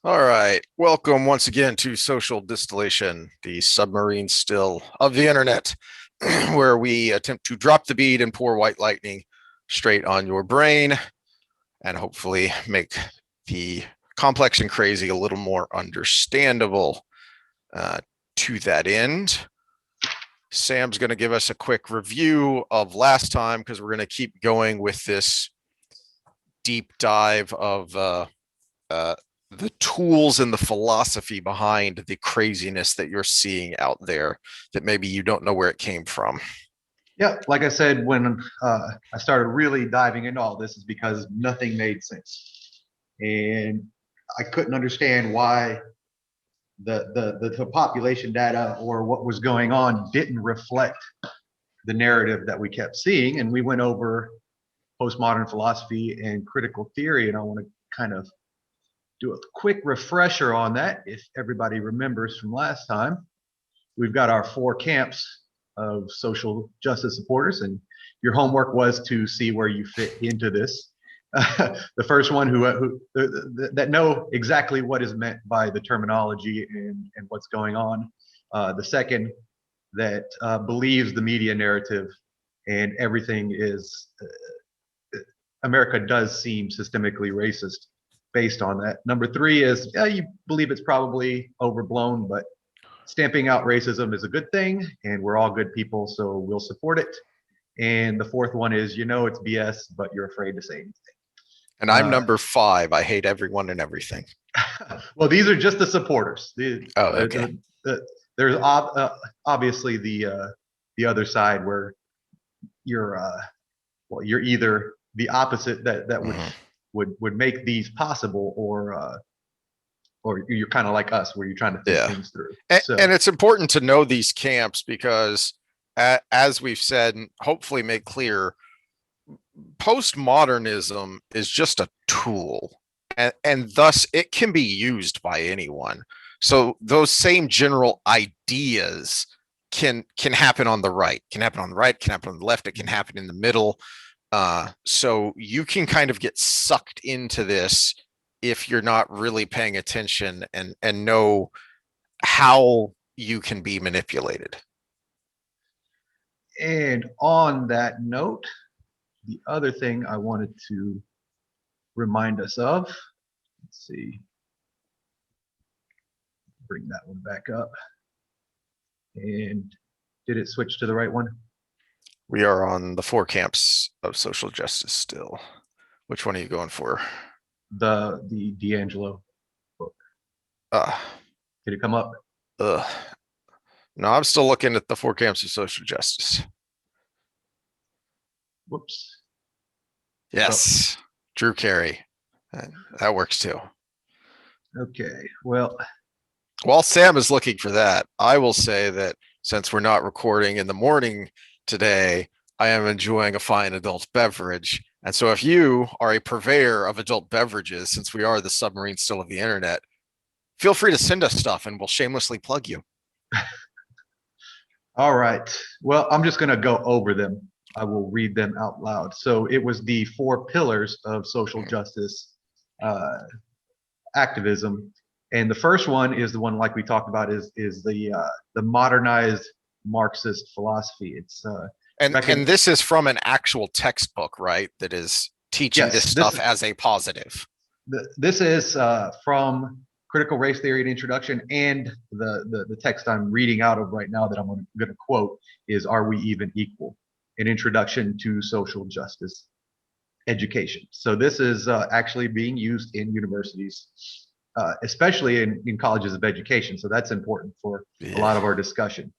All right. Welcome once again to Social Distillation, the submarine still of the internet, where we attempt to drop the bead and pour white lightning straight on your brain and hopefully make the complex and crazy a little more understandable. Uh, to that end, Sam's going to give us a quick review of last time because we're going to keep going with this deep dive of uh, the tools and the philosophy behind the craziness that you're seeing out there that maybe you don't know where it came from. Yeah, like I said, when I started really diving into all this, is because nothing made sense, and I couldn't understand why the population data or what was going on didn't reflect the narrative that we kept seeing. And we went over postmodern philosophy and critical theory, and I want to kind of do a quick refresher on that. If everybody remembers from last time, we've got our four camps of social justice supporters, and your homework was to see where you fit into this. The first one that know exactly what is meant by the terminology and what's going on. The second that believes the media narrative and everything is America does seem systemically racist based on that. Number three is, yeah, you believe it's probably overblown, but stamping out racism is a good thing, and we're all good people, so we'll support it. And the fourth one is, it's BS, but you're afraid to say anything. And I'm number 5. I hate everyone and everything. Well, these are just the supporters. Oh, okay. There's obviously the other side where you're you're either the opposite that would make these possible, or you're kind of like us where you're trying to think things through. And it's important to know these camps because, as we've said, and hopefully make clear, postmodernism is just a tool, and thus it can be used by anyone. So those same general ideas can happen on the right, can happen on the right, can happen on the left, it can happen in the middle. So you can kind of get sucked into this if you're not really paying attention and know how you can be manipulated. And on that note, the other thing I wanted to remind us of, let's see, bring that one back up. And did it switch to the right one? We are on the 4 camps of social justice still. Which one are you going for? The D'Angelo book. Did it come up? No, I'm still looking at the 4 camps of social justice. Whoops. Yes, Drew Carey. That works too. Okay, well, while Sam is looking for that, I will say that since we're not recording in the morning today, I am enjoying a fine adult beverage. And so if you are a purveyor of adult beverages, since we are the submarine still of the internet, feel free to send us stuff and we'll shamelessly plug you. All right. Well, I'm just going to go over them. I will read them out loud. So it was the 4 pillars of social justice activism. And the first one is the one, like we talked about, is the modernized Marxist philosophy. It's and this is from an actual textbook, right? That is teaching this stuff as a positive. This is from Critical Race Theory and Introduction, and the text I'm reading out of right now that I'm going to quote is "Are We Even Equal? An Introduction to Social Justice Education." So this is actually being used in universities, especially in colleges of education. So that's important for a lot of our discussion.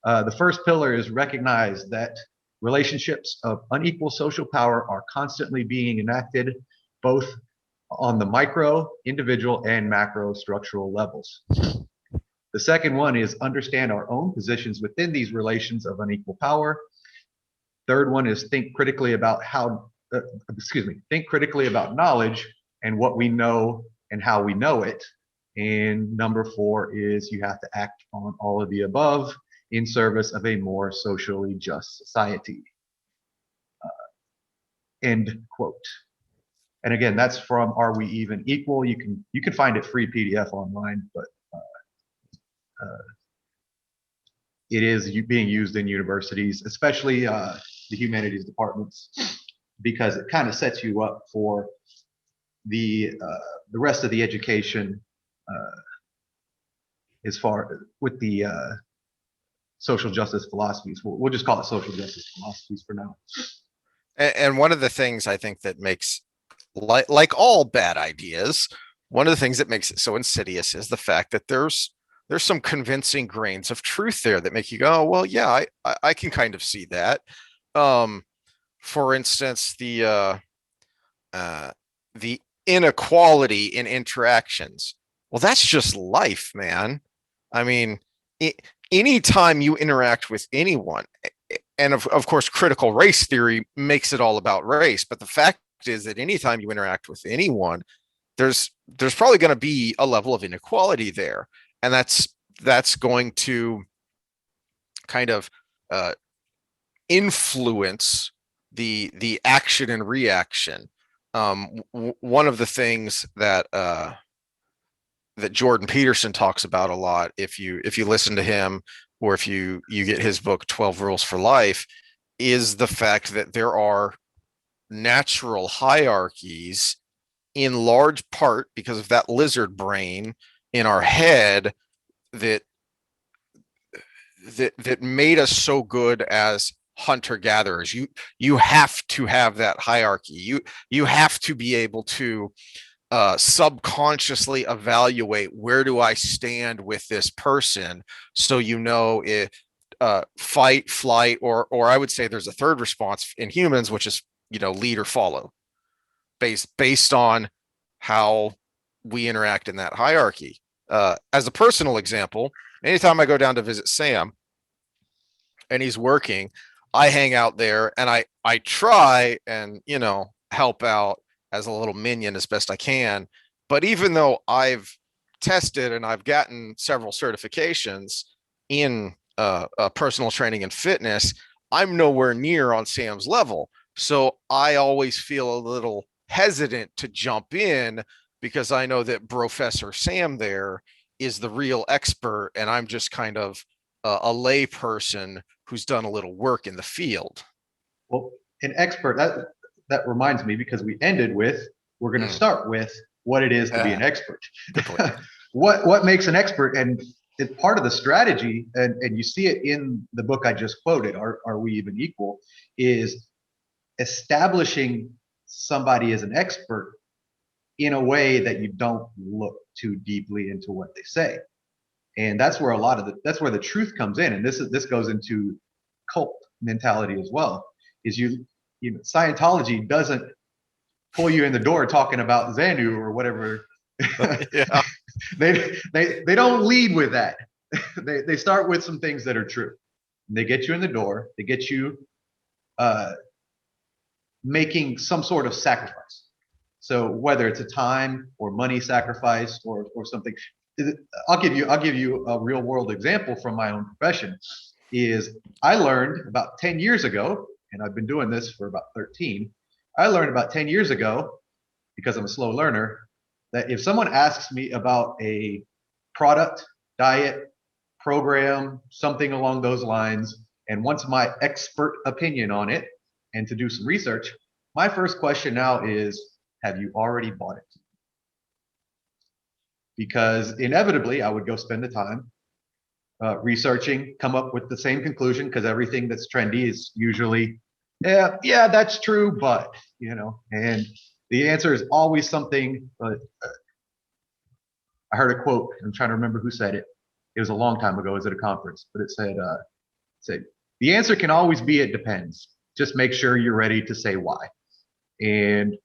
The first pillar is recognize that relationships of unequal social power are constantly being enacted, both on the micro, individual, and macro structural levels. The second one is understand our own positions within these relations of unequal power. Third one is think critically about think critically about knowledge and what we know and how we know it. And number 4 is you have to act on all of the above in service of a more socially just society. End quote. And again, that's from Are We Even Equal? You can find it free PDF online, but it is being used in universities, especially the humanities departments, because it kind of sets you up for the rest of the education as far with the social justice philosophies. We'll just call it social justice philosophies for now. And one of the things I think that makes, like all bad ideas, one of the things that makes it so insidious is the fact that there's some convincing grains of truth there that make you go, oh, well, yeah, I can kind of see that. For instance, the inequality in interactions. Well, that's just life, man. I mean, anytime you interact with anyone, and of course, critical race theory makes it all about race, but the fact is that anytime you interact with anyone, there's probably going to be a level of inequality there, and that's going to kind of influence the action and reaction. One of the things that that Jordan Peterson talks about a lot, if you listen to him, or if you get his book 12 Rules for Life, is the fact that there are natural hierarchies, in large part because of that lizard brain in our head that made us so good as hunter gatherers. You have to have that hierarchy. You have to be able to subconsciously evaluate, where do I stand with this person, so you know if fight, flight, or I would say there's a third response in humans, which is lead or follow, based on how we interact in that hierarchy. As a personal example, anytime I go down to visit Sam and he's working, I hang out there and I try and help out as a little minion as best I can. But even though I've tested and I've gotten several certifications in personal training and fitness, I'm nowhere near on Sam's level. So I always feel a little hesitant to jump in, because I know that Professor Sam there is the real expert, and I'm just kind of a lay person who's done a little work in the field. Well, an expert, that reminds me, because we ended with, we're going to start with what it is to be an expert. What makes an expert? And it's part of the strategy, and you see it in the book I just quoted, Are We Even Equal? Is establishing somebody as an expert in a way that you don't look too deeply into what they say. And that's where that's where the truth comes in. And this goes into cult mentality as well. Is Scientology doesn't pull you in the door talking about Xanu or whatever. Yeah. They don't lead with that. They start with some things that are true. They get you in the door. They get you making some sort of sacrifice. So whether it's a time or money sacrifice or something, I'll give you a real world example from my own profession. Is I learned about 10 years ago, and I've been doing this for about 13. I learned about 10 years ago, because I'm a slow learner, that if someone asks me about a product, diet, program, something along those lines, and wants my expert opinion on it and to do some research, my first question now is, have you already bought it? Because inevitably I would go spend the time researching, come up with the same conclusion, because everything that's trendy is usually, yeah, that's true, but, and the answer is always something. I heard a quote, I'm trying to remember who said it. It was a long time ago, it was at a conference, but it said, the answer can always be, it depends. Just make sure you're ready to say why. And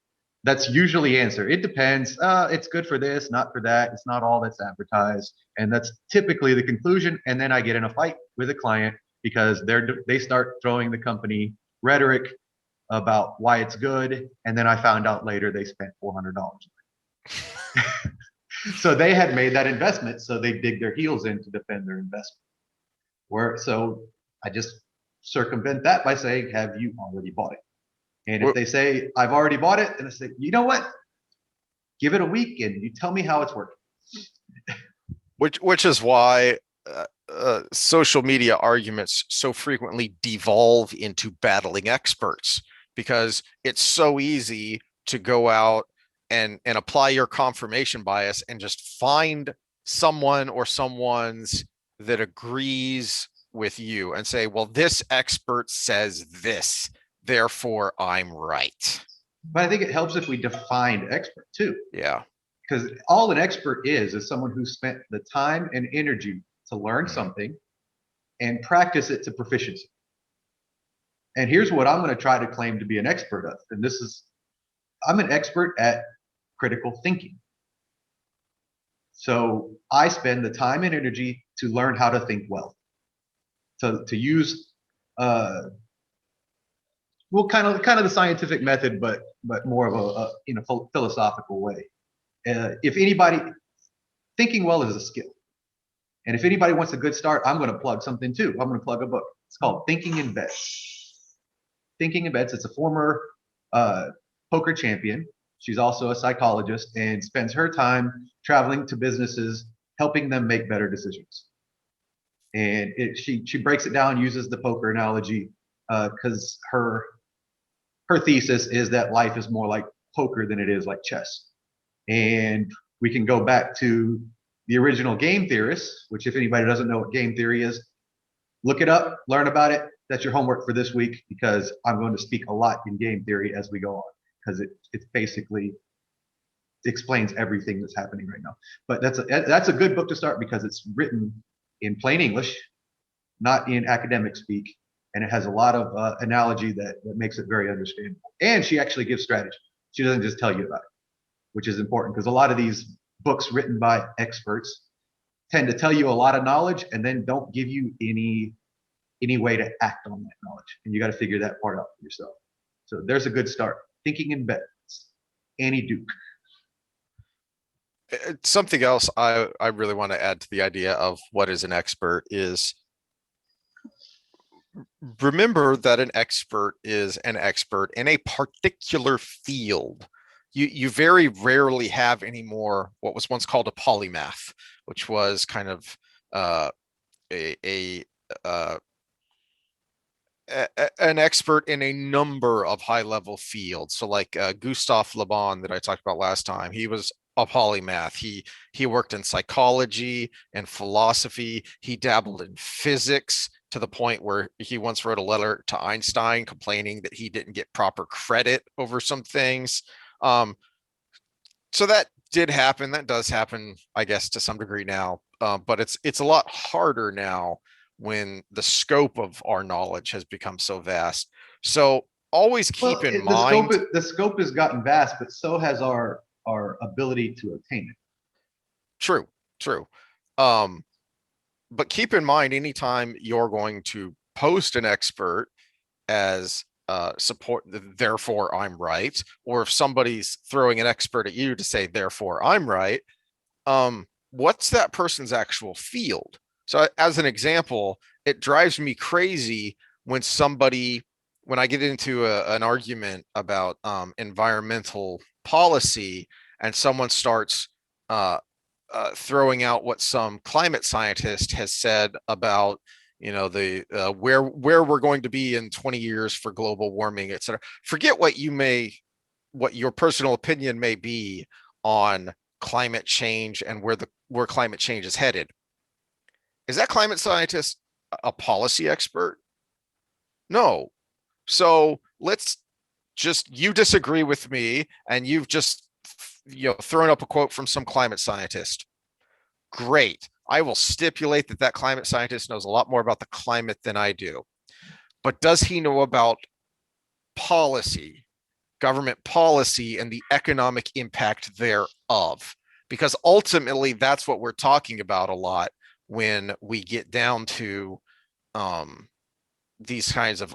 that's usually the answer. It depends. It's good for this, not for that. It's not all that's advertised. And that's typically the conclusion. And then I get in a fight with a client because they start throwing the company rhetoric about why it's good. And then I found out later they spent $400. So they had made that investment. So they dig their heels in to defend their investment. So I just circumvent that by saying, have you already bought it? And if they say, I've already bought it, and I say, you know what? Give it a week and you tell me how it's working. Which is why social media arguments so frequently devolve into battling experts, because it's so easy to go out and apply your confirmation bias and just find someone or someone's that agrees with you and say, well, this expert says this, therefore I'm right. But I think it helps if we define expert too. Yeah. Because all an expert is someone who spent the time and energy to learn something and practice it to proficiency. And here's what I'm going to try to claim to be an expert of. And this is, I'm an expert at critical thinking. So I spend the time and energy to learn how to think well, to use, well, kind of the scientific method, but more of a in a philosophical way. If anybody, thinking well is a skill. And if anybody wants a good start, I'm going to plug something too. I'm going to plug a book. It's called Thinking in Bets. Thinking in Bets. It's a former poker champion. She's also a psychologist and spends her time traveling to businesses, helping them make better decisions. And she breaks it down, uses the poker analogy because her thesis is that life is more like poker than it is like chess. And we can go back to the original game theorists, which if anybody doesn't know what game theory is, look it up, learn about it. That's your homework for this week, because I'm going to speak a lot in game theory as we go on, because it basically explains everything that's happening right now. But that's a good book to start because it's written in plain English, not in academic speak. And it has a lot of analogy that makes it very understandable. And she actually gives strategy. She doesn't just tell you about it, which is important because a lot of these books written by experts tend to tell you a lot of knowledge and then don't give you any way to act on that knowledge. And you got to figure that part out for yourself. So there's a good start. Thinking in Bets, Annie Duke. Something else I really want to add to the idea of what is an expert is, remember that an expert is an expert in a particular field. You very rarely have anymore what was once called a polymath, which was kind of an expert in a number of high level fields. So like Gustave Le Bon that I talked about last time, he was a polymath. He worked in psychology and philosophy. He dabbled in physics to the point where he once wrote a letter to Einstein complaining that he didn't get proper credit over some things. So that did happen. That does happen, I guess, to some degree now. But it's a lot harder now when the scope of our knowledge has become so vast. So always keep in mind the scope has gotten vast, but so has our ability to obtain it. True. But keep in mind, anytime you're going to post an expert as support, therefore I'm right, or if somebody's throwing an expert at you to say, therefore I'm right, what's that person's actual field? So as an example, it drives me crazy when I get into an argument about environmental policy and someone starts throwing out what some climate scientist has said about, the where we're going to be in 20 years for global warming, et cetera. Forget what your personal opinion may be on climate change and where climate change is headed. Is that climate scientist a policy expert? No. So you disagree with me and you've just thrown up a quote from some climate scientist. Great. I will stipulate that climate scientist knows a lot more about the climate than I do. But does he know about policy, government policy, and the economic impact thereof? Because ultimately, that's what we're talking about a lot when we get down to these kinds of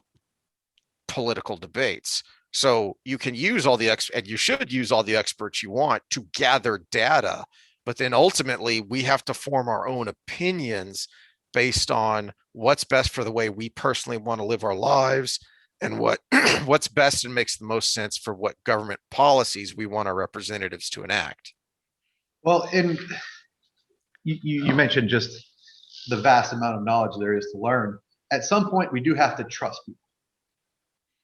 political debates. So you can use and you should use all the experts you want to gather data, but then ultimately we have to form our own opinions based on what's best for the way we personally want to live our lives and what what's best and makes the most sense for what government policies we want our representatives to enact. Well, and you mentioned just the vast amount of knowledge there is to learn. At some point, we do have to trust people.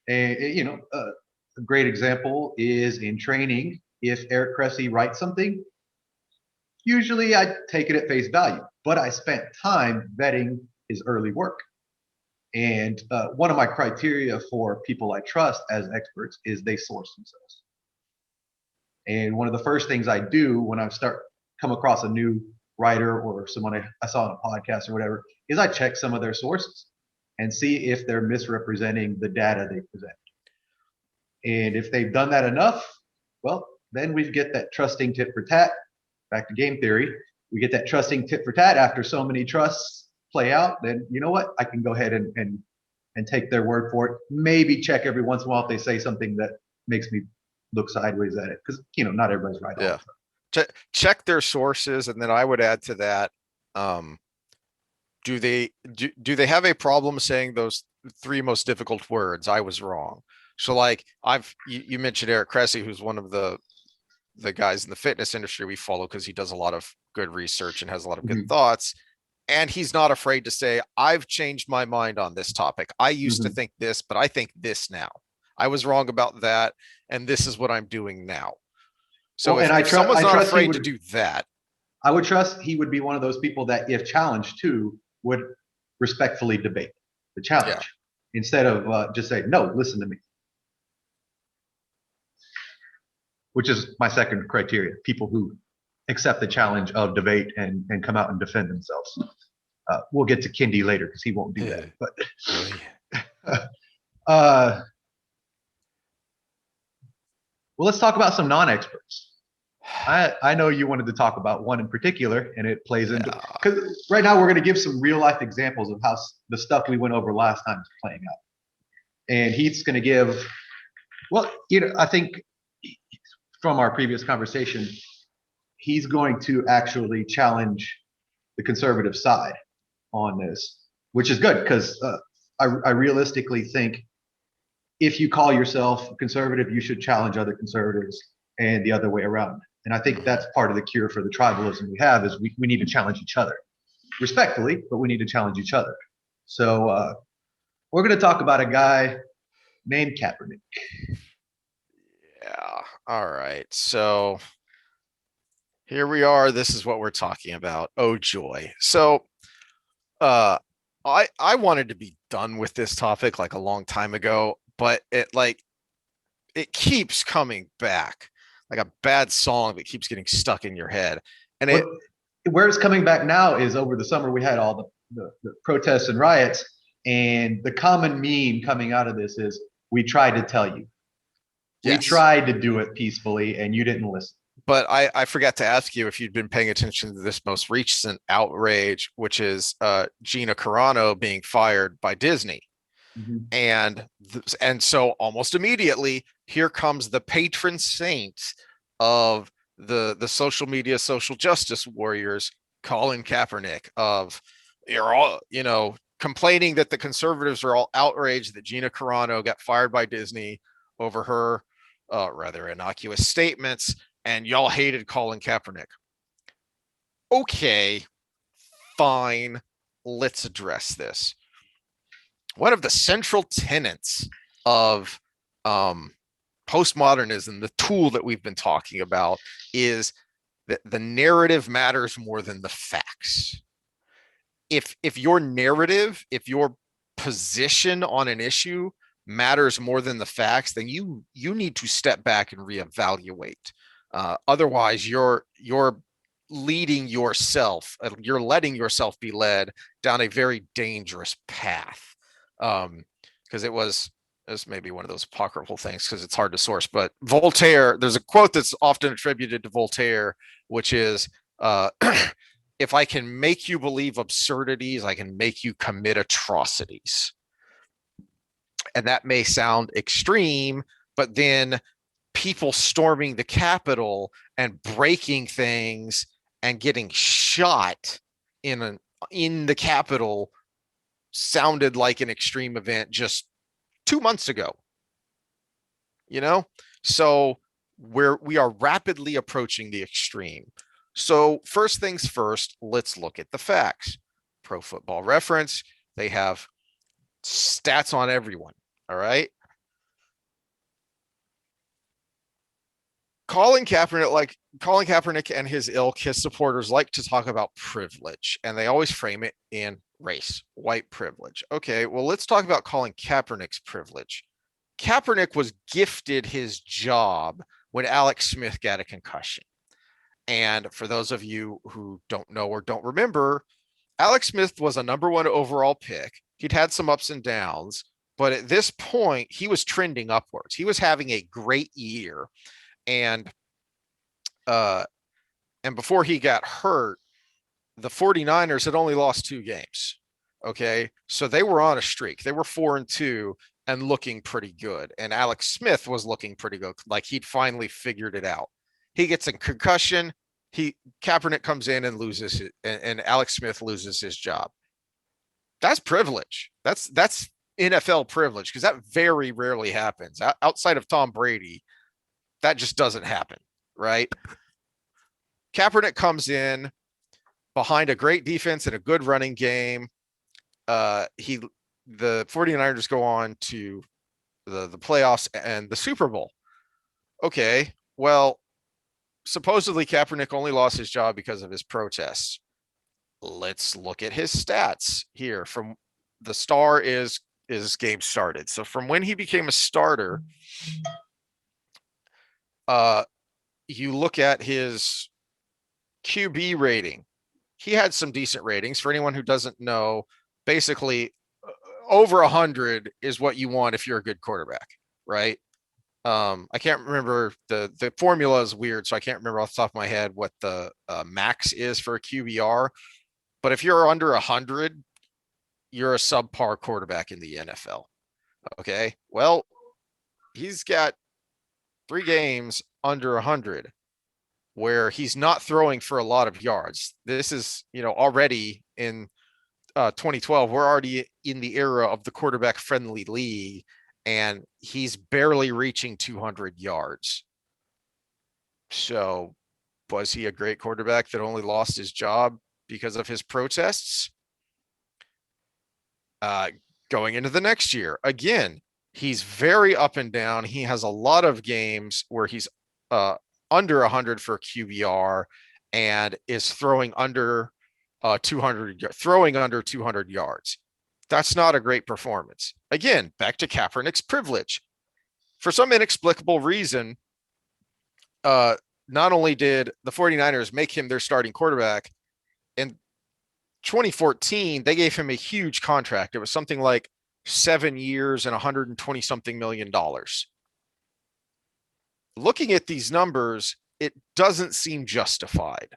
And, a great example is in training. If Eric Cressy writes something, usually I take it at face value, but I spent time vetting his early work. And one of my criteria for people I trust as experts is they source themselves. And one of the first things I do when I start come across a new writer or someone I saw on a podcast or whatever is I check some of their sources and see if they're misrepresenting the data they present. And if they've done that enough, well, then we get that trusting tit for tat. Back to game theory, we get that trusting tit for tat after so many trusts play out. Then you know what? I can go ahead and take their word for it. Maybe check every once in a while if they say something that makes me look sideways at it, because not everybody's right. Yeah. Check their sources, and then I would add to that. Do they have a problem saying those three most difficult words? I was wrong. So like you mentioned Eric Cressy, who's one of the guys in the fitness industry we follow because he does a lot of good research and has a lot of good thoughts. And he's not afraid to say, I've changed my mind on this topic. I used to think this, but I think this now. I was wrong about that. And this is what I'm doing now. So if someone's not afraid to do that, I would trust he would be one of those people that, if challenged to, would respectfully debate the challenge instead of just say, no, listen to me. Which is my second criteria, people who accept the challenge of debate and come out and defend themselves. We'll get to Kendi later because he won't do that. But well, let's talk about some non-experts. I know you wanted to talk about one in particular, and it plays into, because right now we're going to give some real life examples of how the stuff we went over last time is playing out. And Heath's going to give, well, I think from our previous conversation, he's going to actually challenge the conservative side on this, which is good because I realistically think if you call yourself a conservative, you should challenge other conservatives and the other way around. And I think that's part of the cure for the tribalism we have is we need to challenge each other respectfully, but we need to challenge each other. So we're going to talk about a guy named Kaepernick. Yeah. All right. So here we are. This is what we're talking about. Oh joy. So I wanted to be done with this topic like a long time ago, but it keeps coming back like a bad song that keeps getting stuck in your head. And where it's coming back now is over the summer we had all the protests and riots, and the common meme coming out of this is, we tried to tell you. Yes. We tried to do it peacefully and you didn't listen. But I forgot to ask you if you'd been paying attention to this most recent outrage, which is Gina Carano being fired by Disney. And so almost immediately, here comes the patron saint of the social media, social justice warriors, Colin Kaepernick, of you're all, complaining that the conservatives are all outraged that Gina Carano got fired by Disney over her rather innocuous statements, and y'all hated Colin Kaepernick. Okay, fine. Let's address this. One of the central tenets of postmodernism, the tool that we've been talking about, is that the narrative matters more than the facts. If your narrative, if your position on an issue matters more than the facts, then you need to step back and reevaluate. Otherwise, you're leading yourself, you're letting yourself be led down a very dangerous path. Because it was maybe one of those apocryphal things because it's hard to source, but Voltaire, there's a quote that's often attributed to Voltaire, which is, if I can make you believe absurdities, I can make you commit atrocities. And that may sound extreme, but then people storming the Capitol and breaking things and getting shot in the Capitol sounded like an extreme event just 2 months ago. So we are rapidly approaching the extreme. So first things first, let's look at the facts. Pro Football Reference, they have stats on everyone. All right. Colin Kaepernick and his ilk, his supporters like to talk about privilege, and they always frame it in race, white privilege. Okay, well, let's talk about Colin Kaepernick's privilege. Kaepernick was gifted his job when Alex Smith got a concussion. And for those of you who don't know or don't remember, Alex Smith was a number 1 overall pick. He'd had some ups and downs, but at this point, he was trending upwards. He was having a great year. And before he got hurt, the 49ers had only lost 2 games. Okay. So they were on a streak. They were 4-2 and looking pretty good. And Alex Smith was looking pretty good. Like he'd finally figured it out. He gets a concussion. Kaepernick comes in and loses it, and Alex Smith loses his job. That's privilege. That's NFL privilege, because that very rarely happens. Outside of Tom Brady, that just doesn't happen, right? Kaepernick comes in behind a great defense and a good running game. The 49ers go on to the playoffs and the Super Bowl. Okay, well, supposedly Kaepernick only lost his job because of his protests. Let's look at his stats here. From the star is game started. So from when he became a starter, you look at his QB rating. He had some decent ratings. For anyone who doesn't know, basically over 100 is what you want if you're a good quarterback, right? I can't remember, the formula is weird, so I can't remember off the top of my head what the max is for a QBR. But if you're under 100, you're a subpar quarterback in the NFL. Okay, well, he's got 3 games under 100 where he's not throwing for a lot of yards. This is, already in 2012, we're already in the era of the quarterback friendly league, and he's barely reaching 200 yards. So was he a great quarterback that only lost his job because of his protests? Going into the next year, again, he's very up and down. He has a lot of games where he's under 100 for QBR and is throwing under 200 yards. That's not a great performance. Again, back to Kaepernick's privilege. For some inexplicable reason, not only did the 49ers make him their starting quarterback, in 2014, they gave him a huge contract. It was something like 7 years and 120 something million dollars. Looking at these numbers, it doesn't seem justified.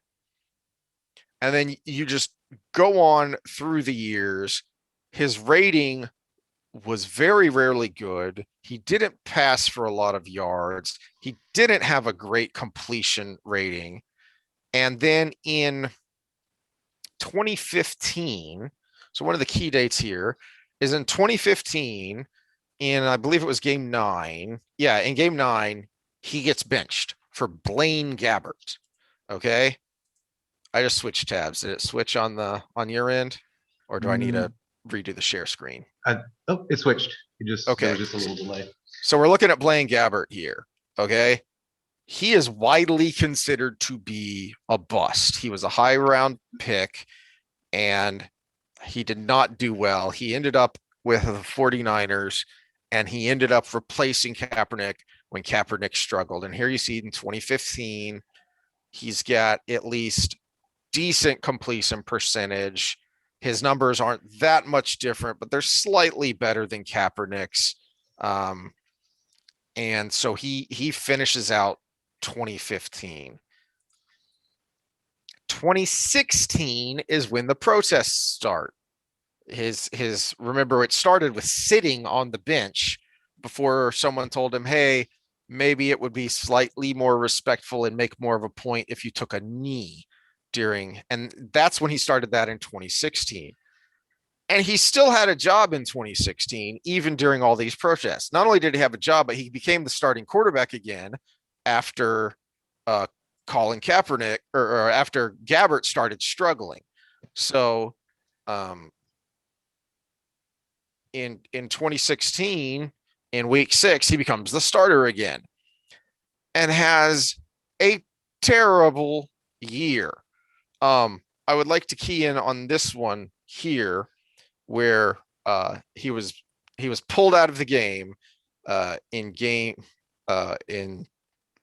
And then you just go on through the years. His rating was very rarely good. He didn't pass for a lot of yards. He didn't have a great completion rating. And then in 2015, so one of the key dates here is in 2015, in I believe it was game 9. Yeah, in game 9, he gets benched for Blaine Gabbert. Okay. I just switched tabs. Did it switch on your end, or do I need to redo the share screen? It switched. Okay. There was just a little delay. So we're looking at Blaine Gabbert here. Okay. He is widely considered to be a bust. He was a high round pick and he did not do well. He ended up with the 49ers and he ended up replacing Kaepernick when Kaepernick struggled. And here you see in 2015, he's got at least decent completion percentage. His numbers aren't that much different, but they're slightly better than Kaepernick's. And so he finishes out 2015. 2016 is when the protests start. Remember, it started with sitting on the bench before someone told him, hey, maybe it would be slightly more respectful and make more of a point if you took a knee and that's when he started that in 2016. And he still had a job in 2016, even during all these protests. Not only did he have a job, but he became the starting quarterback again after uh, Colin Kaepernick or after Gabbert started struggling. So um, in 2016, in week 6, he becomes the starter again and has a terrible year. I would like to key in on this one here where he was pulled out of the game in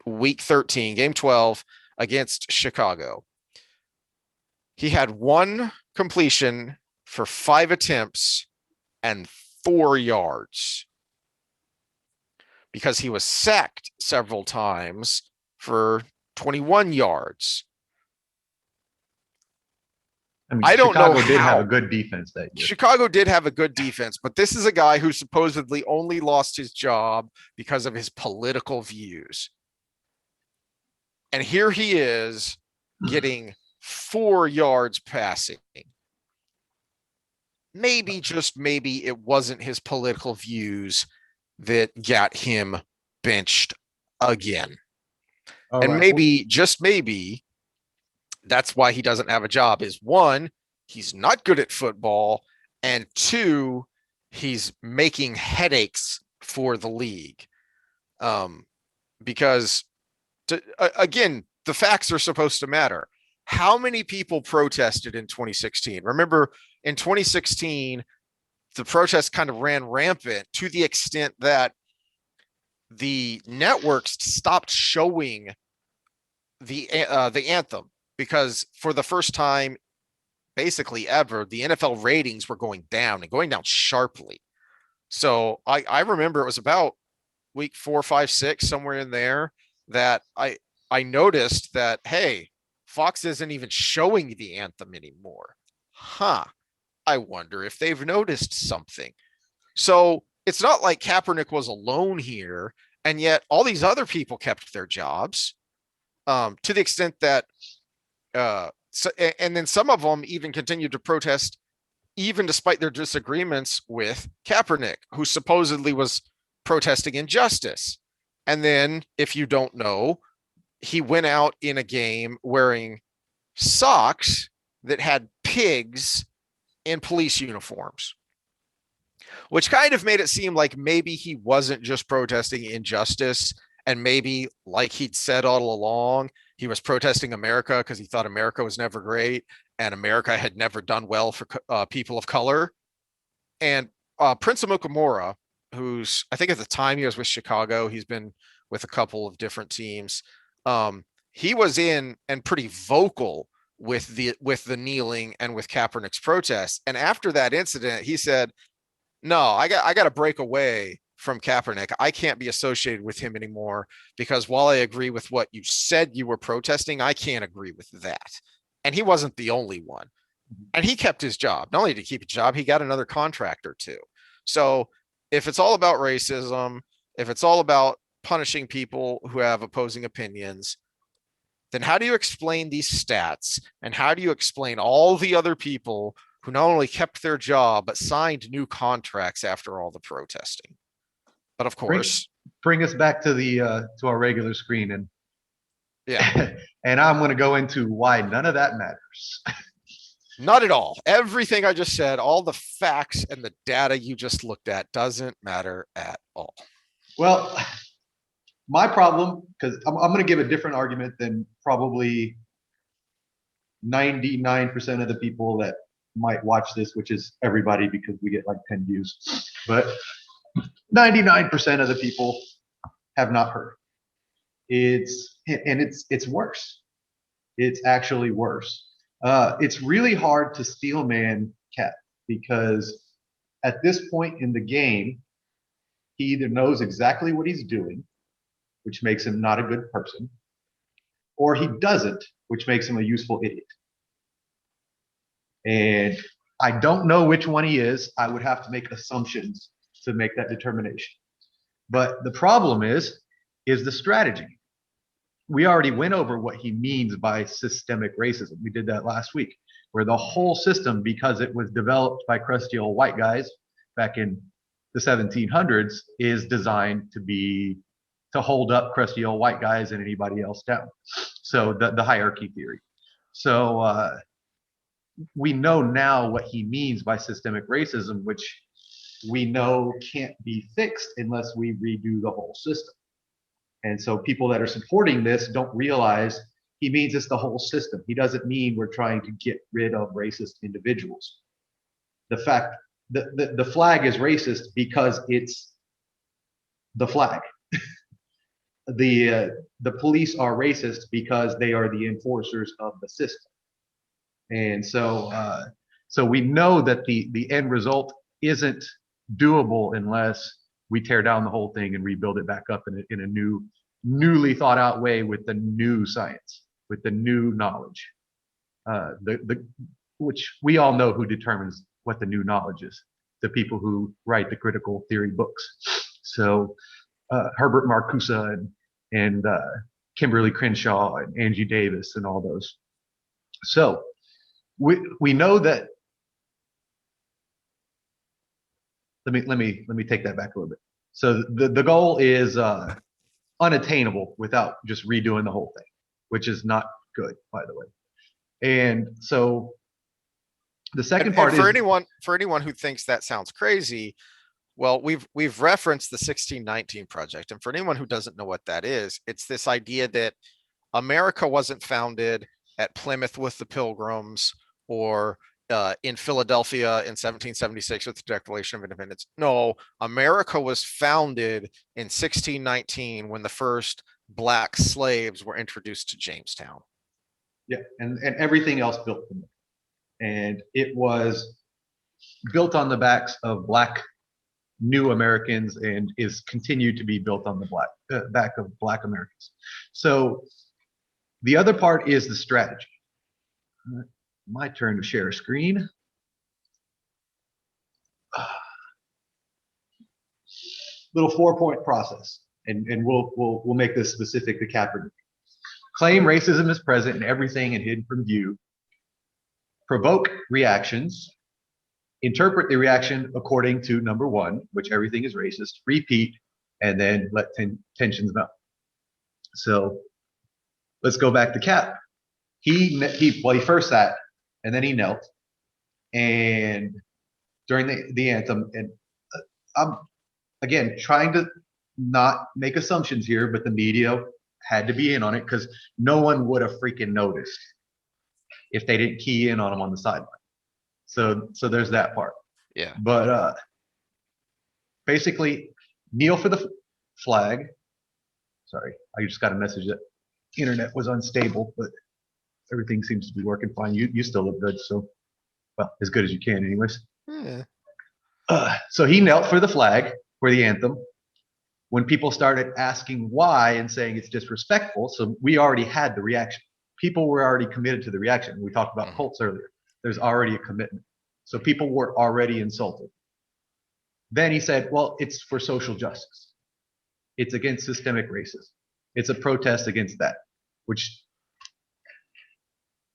week 13, game 12 against Chicago. He had 1 completion for 5 attempts and 4 yards because he was sacked several times for 21 yards. I mean, I don't know Chicago did have how. a good defense that year. Chicago did have a good defense, but this is a guy who supposedly only lost his job because of his political views. And here he is getting 4 yards passing. Maybe, just maybe, it wasn't his political views that got him benched again. All And right. maybe, just maybe, that's why he doesn't have a job is 1, he's not good at football, and 2, he's making headaches for the league. Because again, the facts are supposed to matter. How many people protested in 2016? Remember, in 2016, the protests kind of ran rampant to the extent that the networks stopped showing the anthem because for the first time basically ever, the NFL ratings were going down and going down sharply. So I remember it was about week 4, 5, 6, somewhere in there that I noticed that, hey, Fox isn't even showing the anthem anymore. Huh. I wonder if they've noticed something. So it's not like Kaepernick was alone here, and yet all these other people kept their jobs, to the extent that and then some of them even continued to protest even despite their disagreements with Kaepernick, who supposedly was protesting injustice. And then, if you don't know, he went out in a game wearing socks that had pigs in police uniforms, which kind of made it seem like maybe he wasn't just protesting injustice, and maybe, like he'd said all along, he was protesting America because he thought America was never great and America had never done well for people of color. And Prince Amukamara, who's, I think at the time he was with Chicago, he's been with a couple of different teams. He was in and pretty vocal with the kneeling and with Kaepernick's protests. And after that incident, he said, "No, I got to break away from Kaepernick. I can't be associated with him anymore because while I agree with what you said you were protesting, I can't agree with that." And he wasn't the only one. And he kept his job. Not only did he keep a job, he got another contract or 2. So if it's all about racism, if it's all about punishing people who have opposing opinions, then how do you explain these stats? And how do you explain all the other people who not only kept their job, but signed new contracts after all the protesting? But of course, bring us back to the to our regular screen, and yeah, and I'm going to go into why none of that matters. not at all. Everything I just said, all the facts and the data you just looked at doesn't matter at all. Well, my problem, because I'm going to give a different argument than probably 99% of the people that might watch this, which is everybody because we get like 10 views. But 99% of the people have not heard. It's worse. It's actually worse. It's really hard to steelman Cat because at this point in the game, he either knows exactly what he's doing, which makes him not a good person, or he doesn't, which makes him a useful idiot. And I don't know which one he is. I would have to make assumptions to make that determination. But the problem is the strategy. We already went over what he means by systemic racism. We did that last week. where the whole system, because it was developed by crusty old white guys back in the 1700s, is designed to hold up crusty old white guys and anybody else down. So the hierarchy theory. So we know now what he means by systemic racism, which we know can't be fixed unless we redo the whole system. And so people that are supporting this don't realize he means it's the whole system. He doesn't mean we're trying to get rid of racist individuals. The fact that the flag is racist because it's the flag. The police are racist because they are the enforcers of the system. And so we know that the end result isn't doable unless we tear down the whole thing and rebuild it back up in a newly thought out way with the new science, with the new knowledge, which we all know who determines what the new knowledge is, the people who write the critical theory books. So Herbert Marcuse and Kimberly Crenshaw and Angie Davis and all those. So we know that. Let me take that back a little bit. So the goal is unattainable without just redoing the whole thing, which is not good, by the way. And so the second part for is anyone who thinks that sounds crazy, well, we've referenced the 1619 Project, and for anyone who doesn't know what that is, it's this idea that America wasn't founded at Plymouth with the Pilgrims or in Philadelphia in 1776 with the Declaration of Independence. No, America was founded in 1619 when the first black slaves were introduced to Jamestown. Yeah, and everything else built from it. And it was built on the backs of black new Americans and is continued to be built on the back of black Americans. So the other part is the strategy. My turn to share a screen. Little 4-point process, and we'll make this specific to Kaepernick. Claim racism is present in everything and hidden from view. Provoke reactions. Interpret the reaction according to number 1, which everything is racist. Repeat, and then let tensions melt. So let's go back to Cap. He first sat, and then he knelt, and during the anthem, and I'm again trying to not make assumptions here, but the media had to be in on it because no one would have freaking noticed if they didn't key in on him on the sideline. So there's that part. Yeah. But basically, kneel for the flag. Sorry, I just got a message that internet was unstable, but everything seems to be working fine. You still look good, so well, as good as you can, anyways. Yeah. So he knelt for the flag, for the anthem. When people started asking why and saying it's disrespectful, so we already had the reaction. People were already committed to the reaction. We talked about cults earlier. There's already a commitment. So people were already insulted. Then he said, well, it's for social justice. It's against systemic racism. It's a protest against that, which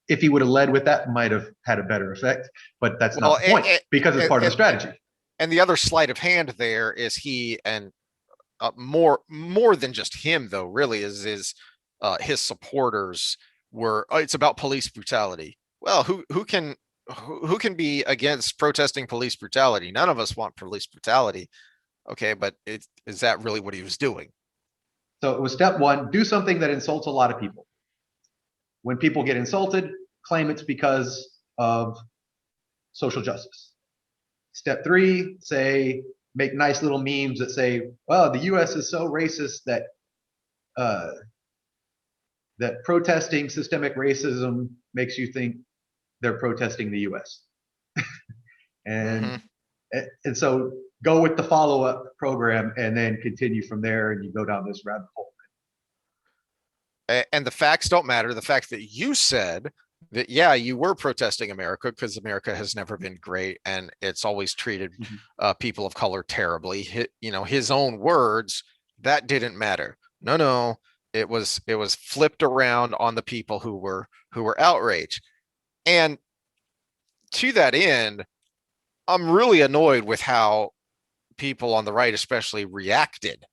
if he would have led with that, might have had a better effect, but that's not the point because it's part of the strategy. And the other sleight of hand there is he, and more than just him though, really is his supporters were, it's about police brutality. Well, who can be against protesting police brutality? None of us want police brutality. Okay, but is that really what he was doing? So it was step 1, do something that insults a lot of people. When people get insulted, claim it's because of social justice. Step 3, say, make nice little memes that say, well, the US is so racist that that protesting systemic racism makes you think they're protesting the US. And so go with the follow-up program and then continue from there, and you go down this rabbit hole. And the facts don't matter. The fact that you said that, yeah, you were protesting America because America has never been great and it's always treated people of color terribly. His own words, that didn't matter. No, it was flipped around on the people who were outraged. And to that end, I'm really annoyed with how people on the right especially reacted.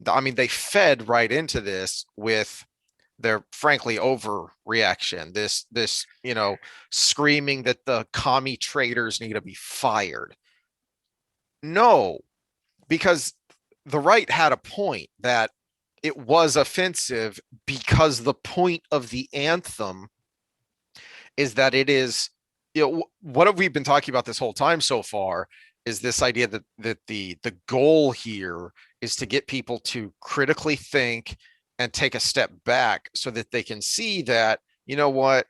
I mean, they fed right into this with their frankly overreaction. This, screaming that the commie traders need to be fired. No, because the right had a point that it was offensive because the point of the anthem is that it is, what have we been talking about this whole time so far is this idea that the goal here is to get people to critically think and take a step back so that they can see that, you know what,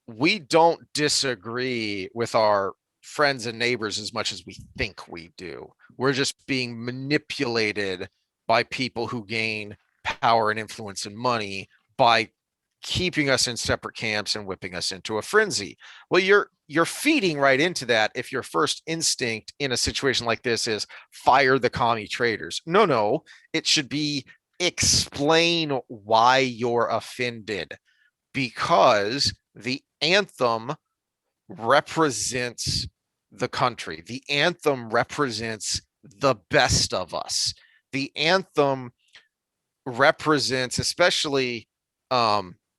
we don't disagree with our friends and neighbors as much as we think we do. We're just being manipulated by people who gain power and influence and money by keeping us in separate camps and whipping us into a frenzy. Well, you're feeding right into that if your first instinct in a situation like this is fire the commie traders. No, it should be explain why you're offended, because the anthem represents the country. The anthem represents the best of us. The anthem represents, especially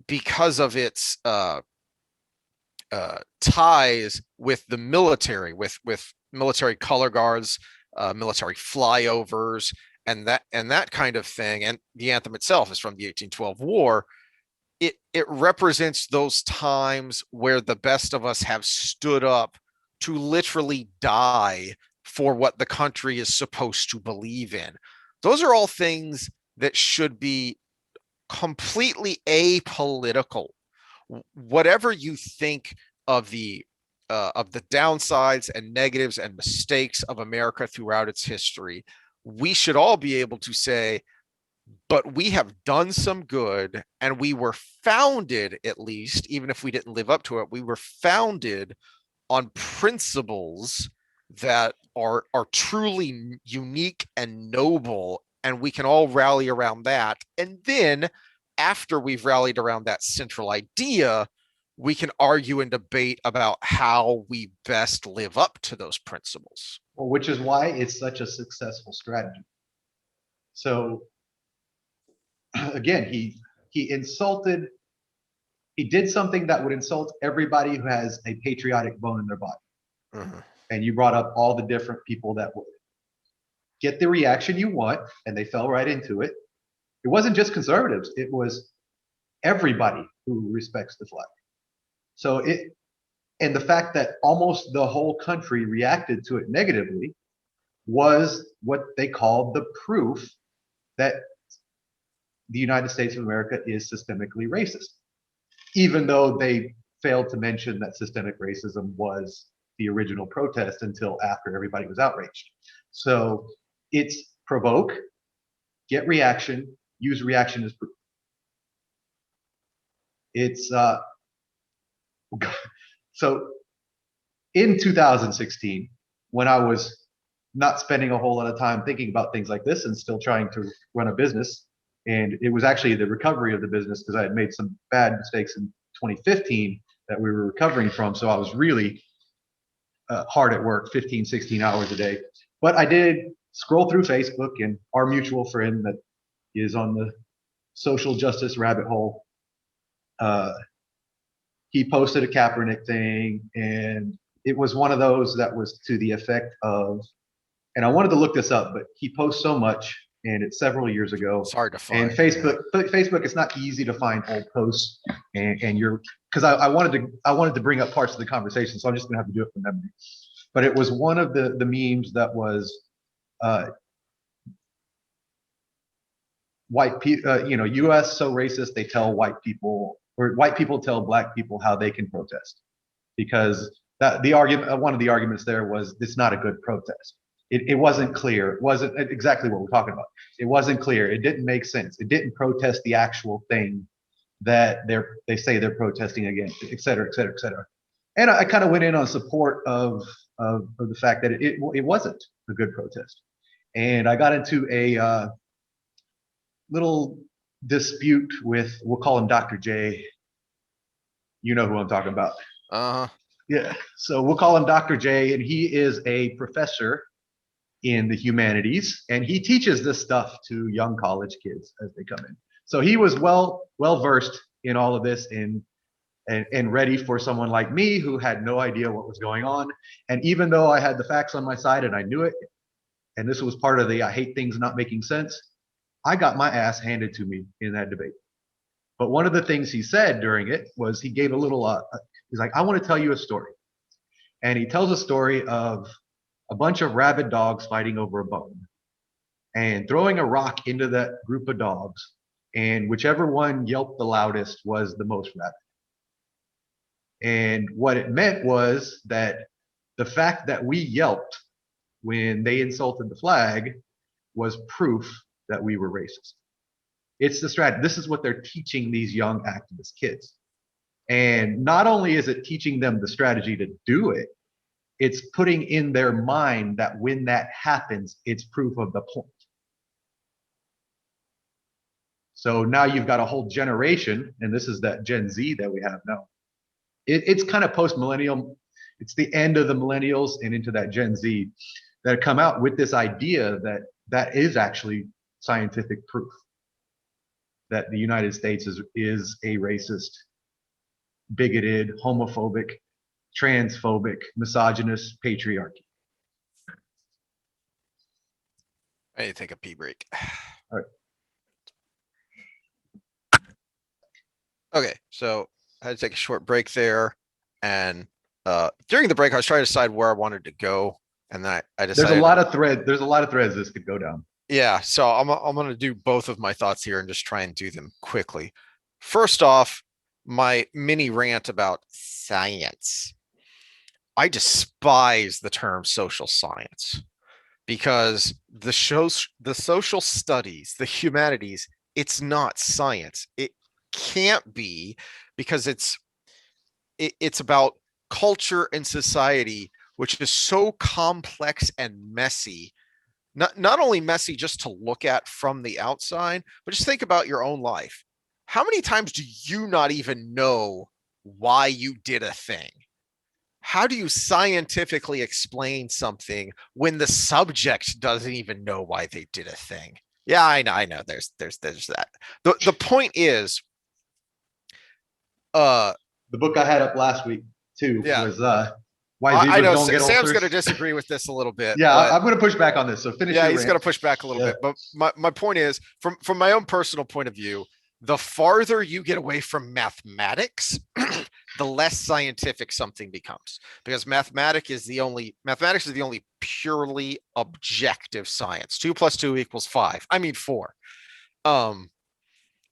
because of its ties with the military, with military color guards, military flyovers, and that kind of thing. And the anthem itself is from the 1812 war. It represents those times where the best of us have stood up to literally die for what the country is supposed to believe in. Those are all things that should be completely apolitical. Whatever you think of the downsides and negatives and mistakes of America throughout its history, we should all be able to say, but we have done some good, and we were founded, at least, even if we didn't live up to it, we were founded on principles that are truly unique and noble, and we can all rally around that. And then after we've rallied around that central idea, we can argue and debate about how we best live up to those principles. Well, which is why it's such a successful strategy. So again, he insulted, he did something that would insult everybody who has a patriotic bone in their body. Mm-hmm. And you brought up all the different people that would get the reaction you want, and they fell right into it. It wasn't just conservatives, it was everybody who respects the flag. So and the fact that almost the whole country reacted to it negatively was what they called the proof that the United States of America is systemically racist, even though they failed to mention that systemic racism was the original protest until after everybody was outraged. So it's provoke, get reaction, use reaction as proof. It's so in 2016, when I was not spending a whole lot of time thinking about things like this and still trying to run a business, and it was actually the recovery of the business because I had made some bad mistakes in 2015 that we were recovering from. So I was really hard at work, 15, 16 hours a day. But I did scroll through Facebook, and our mutual friend that is on the social justice rabbit hole, he posted a Kaepernick thing, and it was one of those that was to the effect of, and I wanted to look this up, but he posts so much, and it's several years ago. It's hard to find. And Facebook, it's not easy to find old posts, and you're, because I wanted to bring up parts of the conversation, so I'm just gonna have to do it from memory. But it was one of the memes that was white people, U.S. so racist they tell white people, or white people tell black people how they can protest, because the argument, one of the arguments there was it's not a good protest. It wasn't clear. It wasn't exactly what we're talking about. It wasn't clear. It didn't make sense. It didn't protest the actual thing that they say they're protesting against, et cetera, et cetera, et cetera. And I kind of went in on support of the fact that it wasn't a good protest. And I got into a little dispute with, we'll call him Dr. J. You know who I'm talking about. Uh-huh. Yeah, so we'll call him Dr. J, and he is a professor in the humanities, and he teaches this stuff to young college kids as they come in. So he was well versed in all of this and ready for someone like me who had no idea what was going on. And even though I had the facts on my side and I knew it, and this was part of the I hate things not making sense, I got my ass handed to me in that debate. But one of the things he said during it was he gave a little, he's like, I want to tell you a story. And he tells a story of a bunch of rabid dogs fighting over a bone and throwing a rock into that group of dogs. And whichever one yelped the loudest was the most rabid. And what it meant was that the fact that we yelped when they insulted the flag was proof that we were racist. It's the strategy. This is what they're teaching these young activist kids. And not only is it teaching them the strategy to do it, it's putting in their mind that when that happens, it's proof of the point. So now you've got a whole generation, and this is that Gen Z that we have now. It's kind of post-millennial. It's the end of the millennials and into that Gen Z that come out with this idea that that is actually scientific proof that the United States is a racist, bigoted, homophobic, transphobic, misogynist patriarchy. I need to take a pee break. All right. Okay, so I had to take a short break there, and during the break, I was trying to decide where I wanted to go, and then I decided There's a lot of threads this could go down. Yeah, so I'm going to do both of my thoughts here and just try and do them quickly. First off, my mini rant about science. I despise the term social science because the social studies, the humanities, it's not science. It can't be because it's about culture and society, which is so complex and messy. Not only messy just to look at from the outside, but just think about your own life. How many times do you not even know why you did a thing? How do you scientifically explain something when the subject doesn't even know why they did a thing? Yeah, I know. There's that. The point is, the book I had up last week too was why zebras I know don't get Sam's ulcers. going to disagree with this a little bit. Yeah, I'm going to push back on this. So finish. Yeah, your he's rant. going to push back a little bit. But my point is, from my own personal point of view, the farther you get away from mathematics, the less scientific something becomes, because mathematics is the only purely objective science. 2 + 2 = 5. I mean 4. At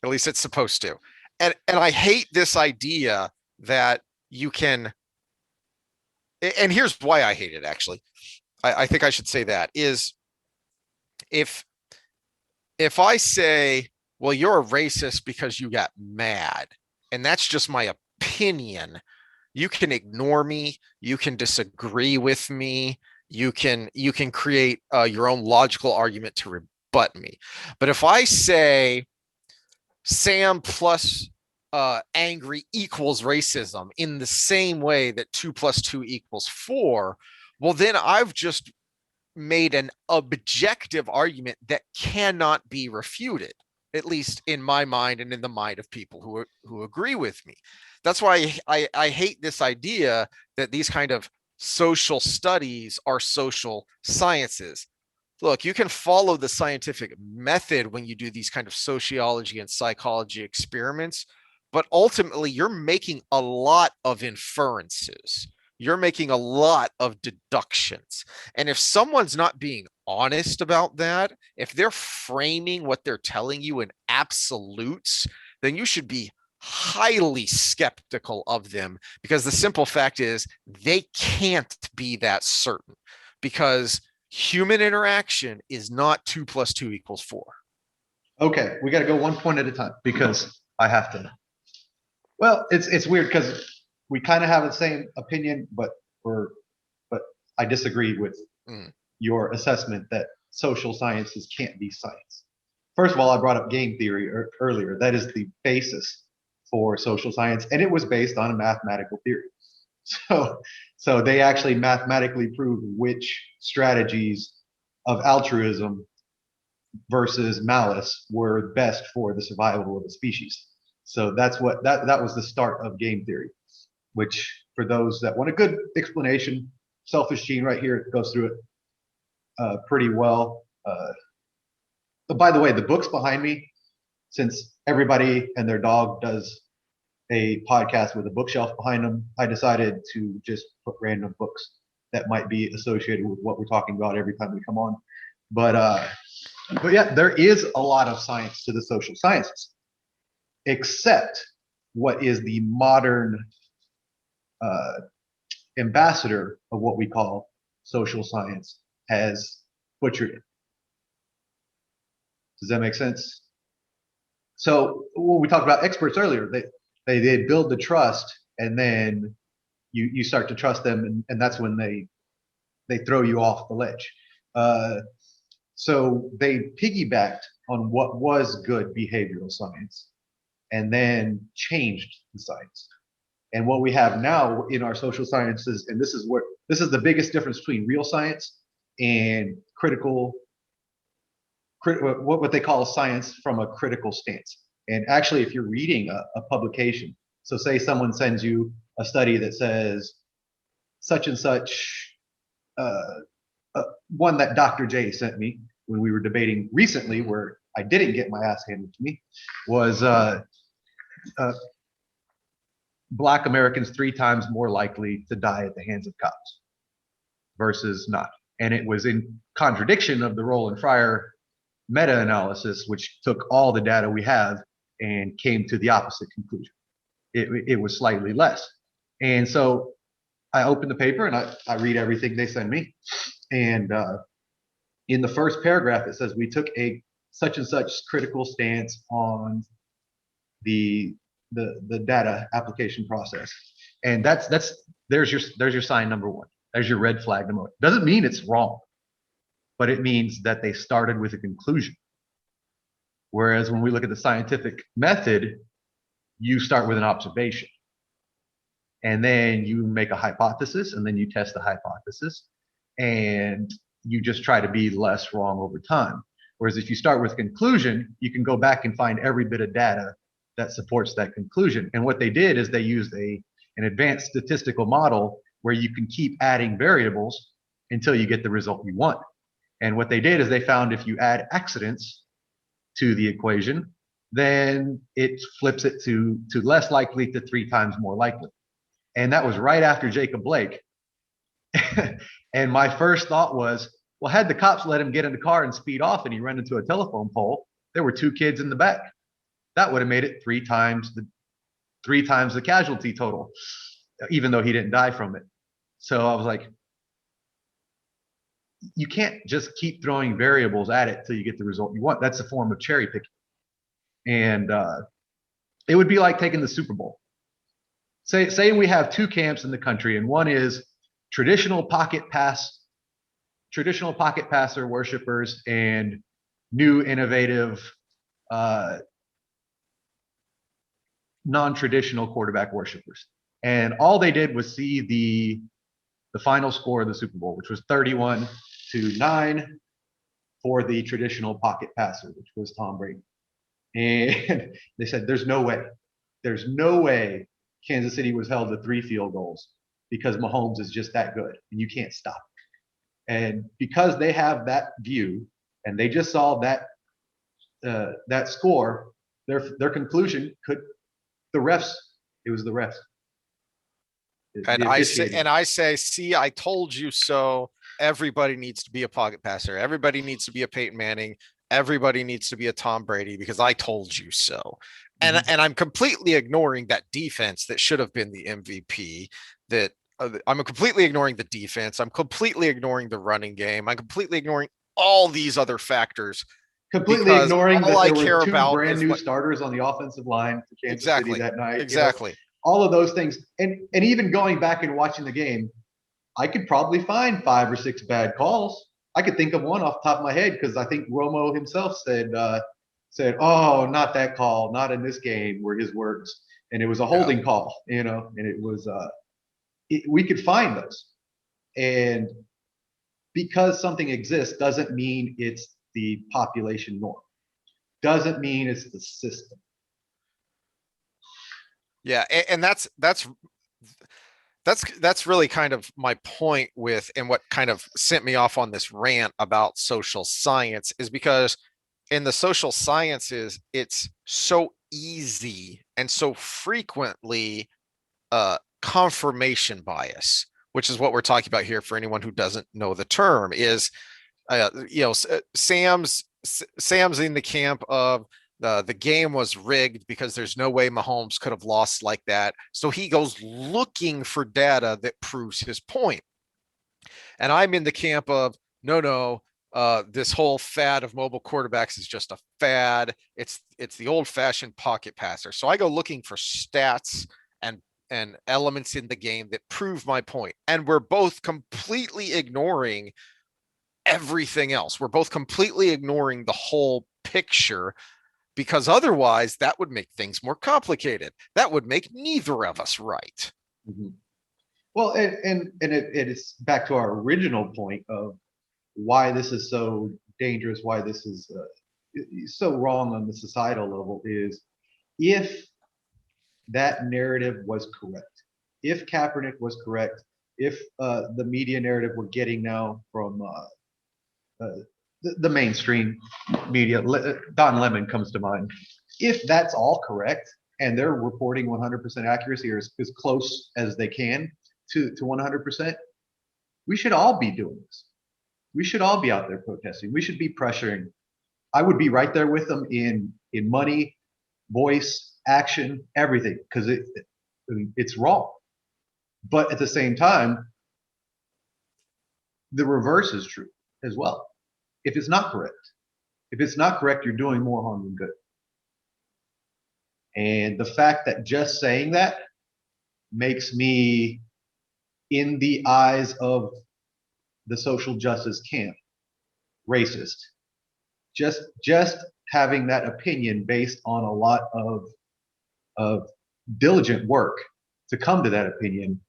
least it's supposed to. And I hate this idea that you can. And here's why I hate it. Actually, I think I should say that is if I say, well, you're a racist because you got mad, and that's just my opinion, you can ignore me, you can disagree with me, you can create your own logical argument to rebut me. But if I say Sam plus angry equals racism in the same way that 2 + 2 = 4, well, then I've just made an objective argument that cannot be refuted, at least in my mind and in the mind of people who agree with me. That's why I hate this idea that these kind of social studies are social sciences. Look, you can follow the scientific method when you do these kind of sociology and psychology experiments, but ultimately you're making a lot of inferences. You're making a lot of deductions. And if someone's not being honest about that, if they're framing what they're telling you in absolutes, then you should be highly skeptical of them, because the simple fact is they can't be that certain, because human interaction is not 2 + 2 = 4. Okay, we got to go one point at a time because I have to. Well, it's weird because we kind of have the same opinion, but I disagree with your assessment that social sciences can't be science. First of all, I brought up game theory earlier. That is the basis for social science, and it was based on a mathematical theory. So, so they actually mathematically proved which strategies of altruism versus malice were best for the survival of the species. So that's what that was the start of game theory, which for those that want a good explanation, Selfish Gene right here goes through it pretty well. But by the way, the books behind me, since everybody and their dog does a podcast with a bookshelf behind them, I decided to just put random books that might be associated with what we're talking about every time we come on. But yeah, there is a lot of science to the social sciences, except what is the modern uh, ambassador of what we call social science has butchered it. Does that make sense? So when we talked about experts earlier, they build the trust, and then you start to trust them, and that's when they throw you off the ledge. So they piggybacked on what was good behavioral science, and then changed the science. And what we have now in our social sciences, and this is the biggest difference between real science and what they call science from a critical stance. And actually, if you're reading a publication, so say someone sends you a study that says such and such, one that Dr. J sent me when we were debating recently, where I didn't get my ass handed to me, was Black Americans 3 times more likely to die at the hands of cops versus not. And it was in contradiction of the Roland Fryer meta-analysis, which took all the data we have and came to the opposite conclusion. It was slightly less. And so I open the paper and I read everything they send me. And in the first paragraph, it says we took a such and such critical stance on the data application process. And there's your sign number one. There's your red flag. Doesn't mean it's wrong, but it means that they started with a conclusion. Whereas when we look at the scientific method, you start with an observation. And then you make a hypothesis, and then you test the hypothesis, and you just try to be less wrong over time. Whereas if you start with a conclusion, you can go back and find every bit of data that supports that conclusion. And what they did is they used an advanced statistical model where you can keep adding variables until you get the result you want. And what they did is they found if you add accidents to the equation, then it flips it to less likely to 3 times more likely. And that was right after Jacob Blake. And my first thought was, well, had the cops let him get in the car and speed off and he ran into a telephone pole, there were 2 kids in the back. That would have made it 3 times the casualty total, even though he didn't die from it. So I was like, you can't just keep throwing variables at it till you get the result you want. That's a form of cherry picking. And it would be like taking the Super Bowl. Say we have 2 camps in the country, and one is traditional pocket passer worshipers and new innovative non-traditional quarterback worshipers. And all they did was see the final score of the Super Bowl, which was 31-9 for the traditional pocket passer, which was Tom Brady. And they said, there's no way Kansas City was held to 3 field goals because Mahomes is just that good and you can't stop. And because they have that view and they just saw that score, their conclusion it was the refs. And I say, see, I told you so. Everybody needs to be a pocket passer. Everybody needs to be a Peyton Manning. Everybody needs to be a Tom Brady because I told you so. And I'm completely ignoring that defense that should have been the MVP. I'm completely ignoring the defense. I'm completely ignoring the running game. I'm completely ignoring all these other factors. Completely ignoring that I there care were 2 about brand new starters on the offensive line for Kansas City that night. Exactly. You know, all of those things. And even going back and watching the game, I could probably find 5 or 6 bad calls. I could think of one off the top of my head because I think Romo himself said, "Oh, not that call, not in this game," were his words. And it was a holding call, you know, and it was we could find those. And because something exists doesn't mean it's the population norm. Doesn't mean it's the system. Yeah, and that's really kind of my point with, and what kind of sent me off on this rant about social science, is because in the social sciences, it's so easy and so frequently confirmation bias, which is what we're talking about here for anyone who doesn't know the term, is Sam's in the camp of the game was rigged because there's no way Mahomes could have lost like that. So he goes looking for data that proves his point. And I'm in the camp of no, this whole fad of mobile quarterbacks is just a fad. It's the old fashioned pocket passer. So I go looking for stats and elements in the game that prove my point. And we're both completely ignoring everything else. We're both completely ignoring the whole picture, because otherwise that would make things more complicated. That would make neither of us right. Mm-hmm. Well, it's back to our original point of why this is so dangerous, why this is so wrong on the societal level, is if that narrative was correct, if Kaepernick was correct, if the media narrative we're getting now from the mainstream media, Don Lemon comes to mind, if that's all correct and they're reporting 100% accuracy, or as close as they can to 100%, we should all be doing this. We should all be out there protesting. We should be pressuring. I would be right there with them in money, voice, action, everything, because it's wrong. But at the same time, the reverse is true as well. If it's not correct, you're doing more harm than good. And the fact that just saying that makes me, in the eyes of the social justice camp, racist. Just having that opinion based on a lot of diligent work to come to that opinion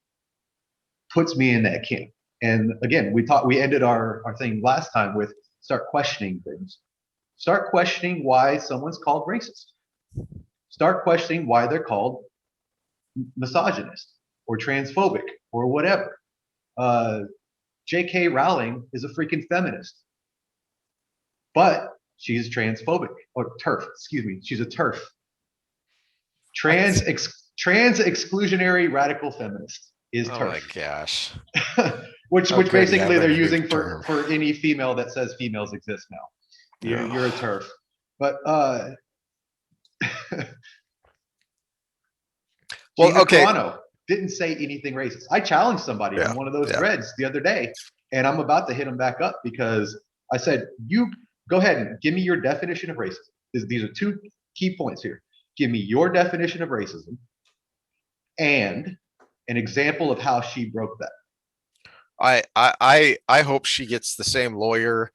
puts me in that camp. And again, we ended our thing last time with start questioning things. Start questioning why someone's called racist. Start questioning why they're called misogynist or transphobic or whatever. J.K. Rowling is a freaking feminist, but she's transphobic, or TERF, excuse me. She's a TERF. Trans exclusionary radical feminist is TERF. Oh my gosh. which basically they're using for any female that says females exist now. You're a TERF. But well, Gina okay. Carano didn't say anything racist. I challenged somebody on one of those threads the other day, and I'm about to hit him back up because I said, you go ahead and give me your definition of racism. These are two key points here. Give me your definition of racism and an example of how she broke that. I hope she gets the same lawyer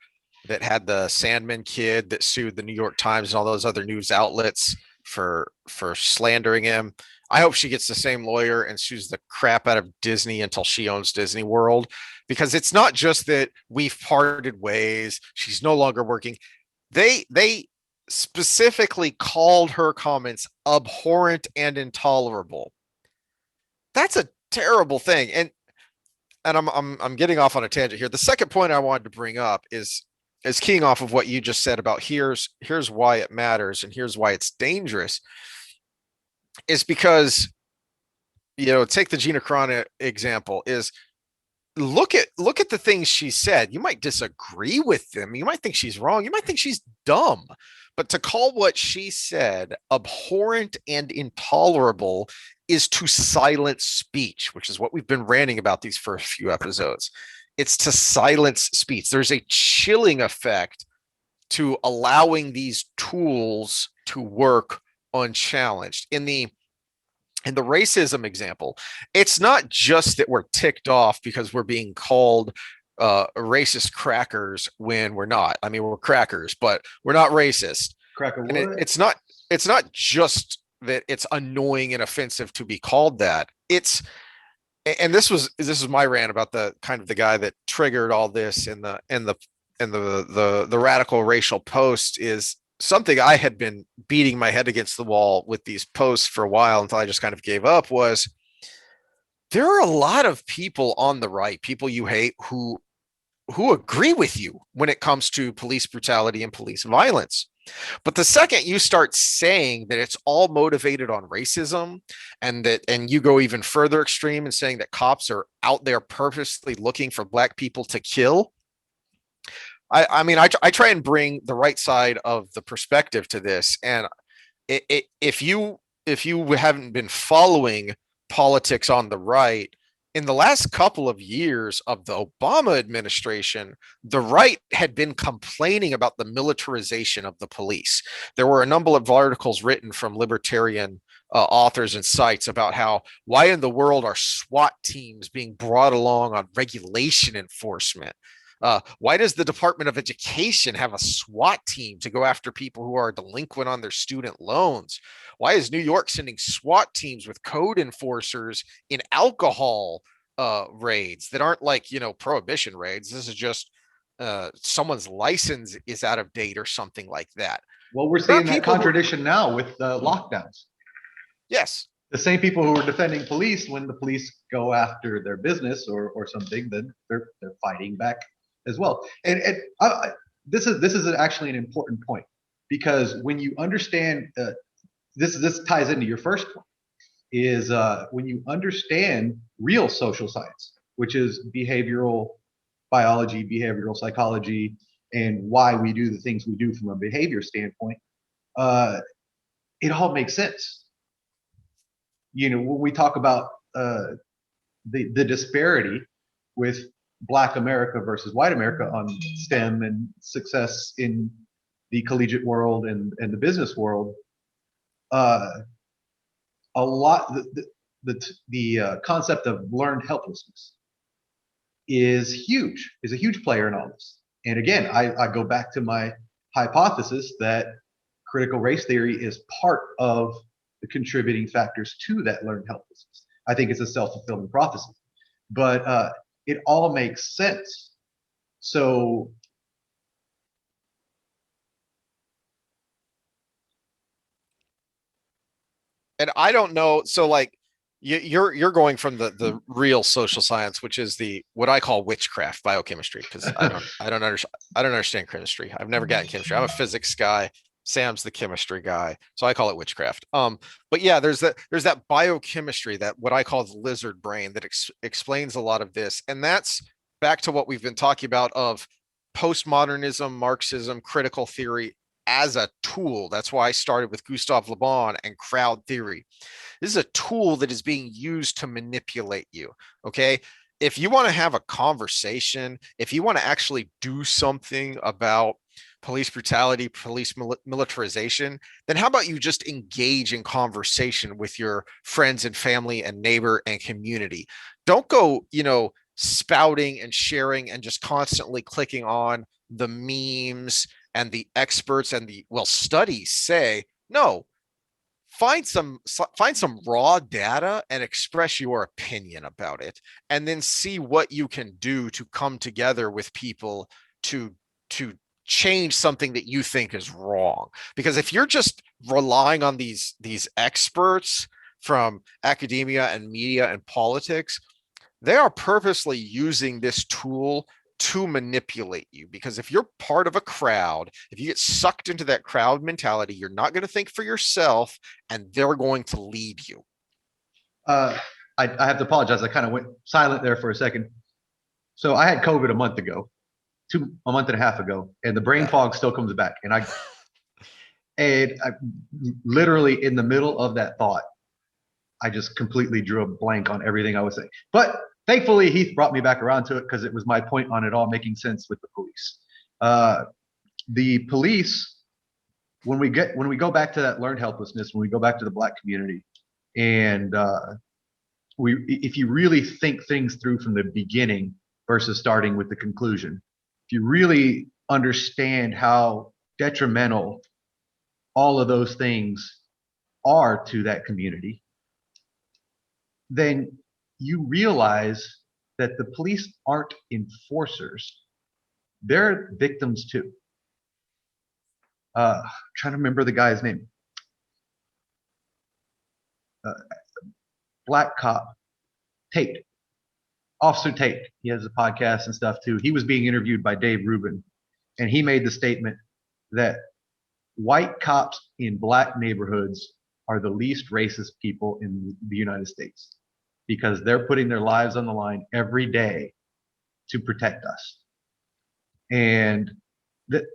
that had the Sandman kid that sued the New York Times and all those other news outlets for slandering him. I hope she gets the same lawyer and sues the crap out of Disney until she owns Disney World, because it's not just that we've parted ways. She's no longer working. They specifically called her comments abhorrent and intolerable. That's a terrible thing. And I'm getting off on a tangent here. The second point I wanted to bring up is keying off of what you just said about here's why it matters and here's why it's dangerous, is because, take the Gina Carano example, is look at the things she said. You might disagree with them. You might think she's wrong. You might think she's dumb, but to call what she said abhorrent and intolerable is to silence speech, which is what we've been ranting about these first few episodes. It's to silence speech. There's a chilling effect to allowing these tools to work unchallenged. In the racism example, it's not just that we're ticked off because we're being called racist crackers when we're not. I mean, we're crackers, but we're not racist. Cracker what? And it's not just that it's annoying and offensive to be called that. It's And this was my rant about the kind of the guy that triggered all this and the radical racial post is something I had been beating my head against the wall with these posts for a while until I just kind of gave up was there are a lot of people on the right, people you hate who agree with you when it comes to police brutality and police violence. But the second you start saying that it's all motivated on racism and you go even further extreme and saying that cops are out there purposely looking for black people to kill, I mean, I try and bring the right side of the perspective to this. And if you haven't been following politics on the right, in the last couple of years of the Obama administration, the right had been complaining about the militarization of the police. There were a number of articles written from libertarian authors and sites about how why in the world are SWAT teams being brought along on regulation enforcement? Why does the Department of Education have a SWAT team to go after people who are delinquent on their student loans? Why is New York sending SWAT teams with code enforcers in alcohol raids that aren't like, prohibition raids? This is just someone's license is out of date or something like that. Well, we're There are seeing that people who, contradiction now with the lockdowns. yes, The same people who are defending police, when the police go after their business or something, then they're fighting back as well. And this is actually an important point, because when you understand this ties into your first point, is when you understand real social science, which is behavioral biology, behavioral psychology, and why we do the things we do from a behavior standpoint, uh, it all makes sense. When we talk about the disparity with Black America versus white America on STEM and success in the collegiate world and the business world, uh, a lot the concept of learned helplessness is a huge player in all this. And again, I go back to my hypothesis that critical race theory is part of the contributing factors to that learned helplessness. I think it's a self-fulfilling prophecy, but it all makes sense. So and I don't know. So like you're going from the real social science, which is the what I call witchcraft biochemistry, because I don't understand chemistry. I've never gotten chemistry. I'm a physics guy. Sam's the chemistry guy, so I call it witchcraft. But yeah, there's that biochemistry, that what I call the lizard brain, that explains a lot of this, and that's back to what we've been talking about of postmodernism, Marxism, critical theory as a tool. That's why I started with Gustav Le Bon and crowd theory. This is a tool that is being used to manipulate you. Okay. If you want to have a conversation, if you want to actually do something about police brutality, police militarization, then how about you just engage in conversation with your friends and family and neighbor and community? Don't go, spouting and sharing and just constantly clicking on the memes and the experts and the studies say no. Find some raw data and express your opinion about it, and then see what you can do to come together with people to change something that you think is wrong. Because if you're just relying on these experts from academia and media and politics, they are purposely using this tool to manipulate you. Because if you're part of a crowd, if you get sucked into that crowd mentality, you're not going to think for yourself, and they're going to lead you. uh, I have to apologize. I kind of went silent there for a second. So I had COVID a month ago, a month and a half ago, and the brain Yeah. fog still comes back. And I literally in the middle of that thought, I just completely drew a blank on everything I was saying. But thankfully, Heath brought me back around to it, because it was my point on it all making sense with the police. The police, when we go back to that learned helplessness, when we go back to the Black community, and if you really think things through from the beginning versus starting with the conclusion, if you really understand how detrimental all of those things are to that community, then you realize that the police aren't enforcers. They're victims too. Trying to remember the guy's name. Black cop, Tate, Officer Tate. He has a podcast and stuff too. He was being interviewed by Dave Rubin, and he made the statement that white cops in black neighborhoods are the least racist people in the United States because they're putting their lives on the line every day to protect us. And that,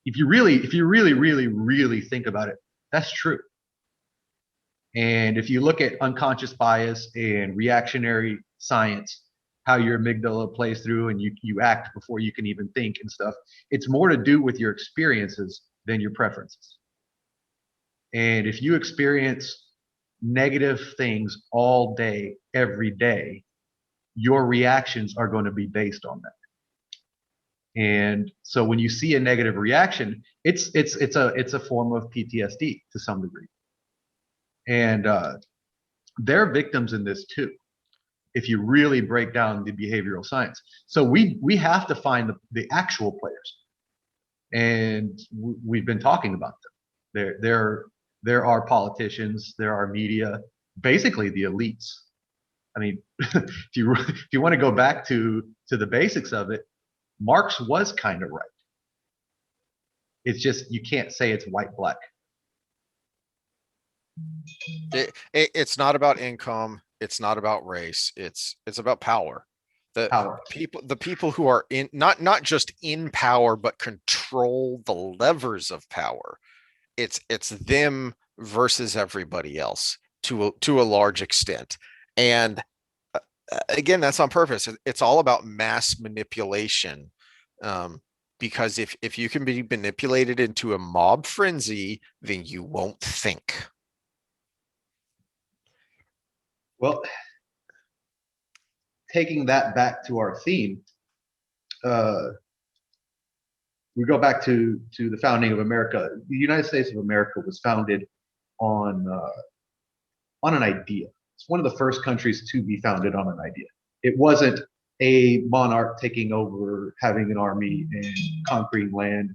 if you really think about it, that's true. And if you look at unconscious bias and reactionary science, how your amygdala plays through and you act before you can even think and stuff, it's more to do with your experiences than your preferences. And if you experience negative things all day, every day, your reactions are going to be based on that. And so when you see a negative reaction, it's a form of PTSD to some degree. And they're victims in this too, if you really break down the behavioral science. So we have to find the actual players, and we've been talking about them. There are politicians, there are media, basically the elites. I mean, if you want to go back to the basics of it, Marx was kind of right. It's just you can't say it's white black. It's not about income. It's not about race. It's about power. Power. The people who are in not just in power, but control the levers of power. It's them versus everybody else to a large extent. And again, that's on purpose. It's all about mass manipulation. Because if you can be manipulated into a mob frenzy, then you won't think. Well, taking that back to our theme, we go back to the founding of America. The United States of America was founded on an idea. It's one of the first countries to be founded on an idea. It wasn't a monarch taking over, having an army and conquering land.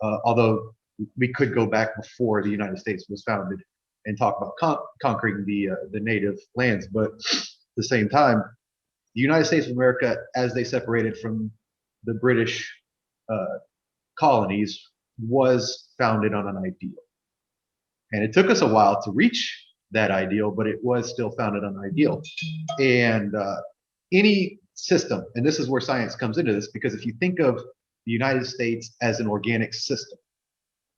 Although we could go back before the United States was founded and talk about conquering the native lands, but at the same time, the United States of America, as they separated from the British colonies, was founded on an ideal. And it took us a while to reach that ideal, but it was still founded on an ideal. And any system, and this is where science comes into this, because if you think of the United States as an organic system,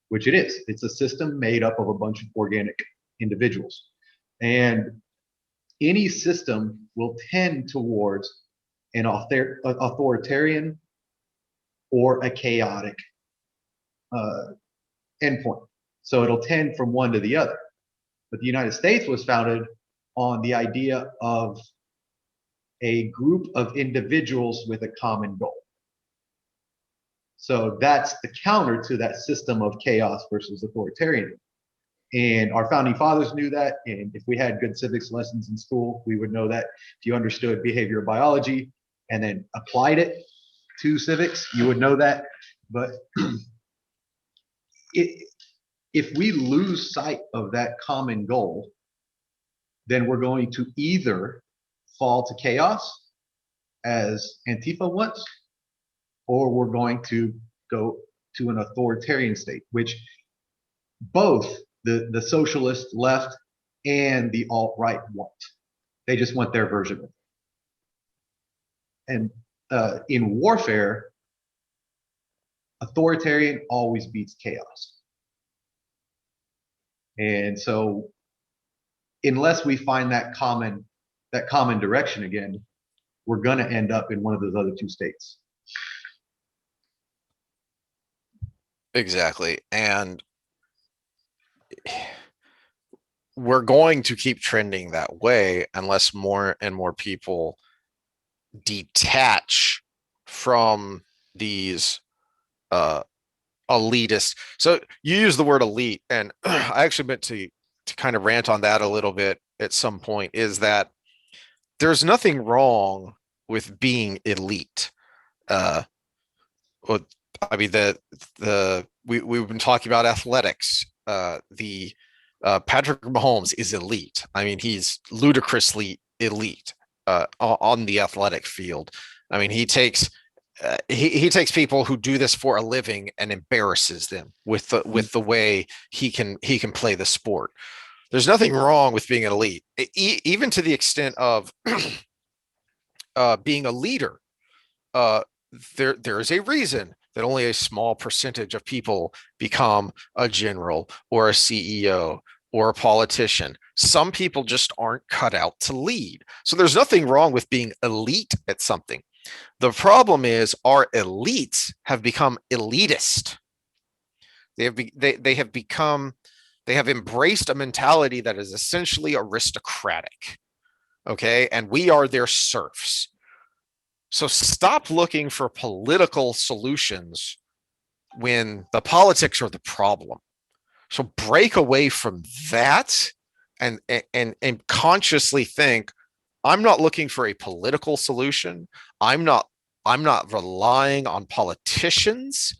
which it is, it's a system made up of a bunch of organic individuals. And any system will tend towards an authoritarian or a chaotic endpoint. So it'll tend from one to the other. But the United States was founded on the idea of a group of individuals with a common goal. So that's the counter to that system of chaos versus authoritarian. And our founding fathers knew that. And if we had good civics lessons in school, we would know that. If you understood behavioral biology and then applied it to civics, you would know that. But if we lose sight of that common goal, then we're going to either fall to chaos, as Antifa wants, or we're going to go to an authoritarian state, which both the socialist left and the alt-right want. They just want their version of it. And in warfare, authoritarian always beats chaos. And so unless we find that common direction again, we're going to end up in one of those other two states. Exactly. And we're going to keep trending that way unless more and more people detach from these elitist. So you use the word elite, and I actually meant to kind of rant on that a little bit at some point, is that there's nothing wrong with being elite. Uh, well, I mean, we've been talking about athletics. Patrick Mahomes is elite. I mean, he's ludicrously elite on the athletic field. I mean, he takes people who do this for a living and embarrasses them with the way he can play the sport. There's nothing wrong with being an elite, even to the extent of being a leader. Uh, there is a reason that only a small percentage of people become a general or a CEO or a politician. Some people just aren't cut out to lead. So there's nothing wrong with being elite at something. The problem is our elites have become elitist. They have become they have embraced a mentality that is essentially aristocratic. Okay, and we are their serfs. So stop looking for political solutions when the politics are the problem. So break away from that and consciously think, I'm not looking for a political solution. I'm not relying on politicians.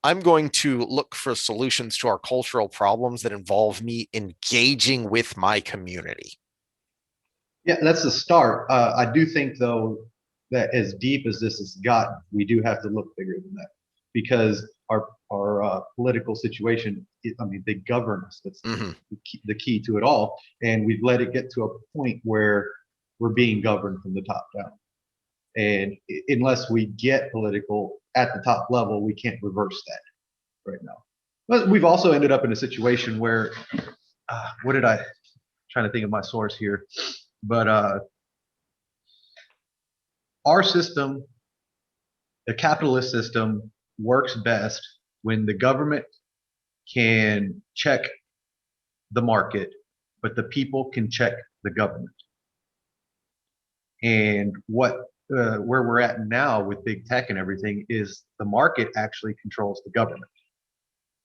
I'm going to look for solutions to our cultural problems that involve me engaging with my community. Yeah, that's the start. I do think, though, that as deep as this has gotten, we do have to look bigger than that, because our political situation, I mean, they govern us. That's Mhm. the key to it all, and we've let it get to a point where we're being governed from the top down. And unless we get political at the top level, we can't reverse that right now. But we've also ended up in a situation where, what did I, trying to think of my source here, but our system, the capitalist system, works best when the government can check the market, but the people can check the government. And where we're at now with big tech and everything is the market actually controls the government,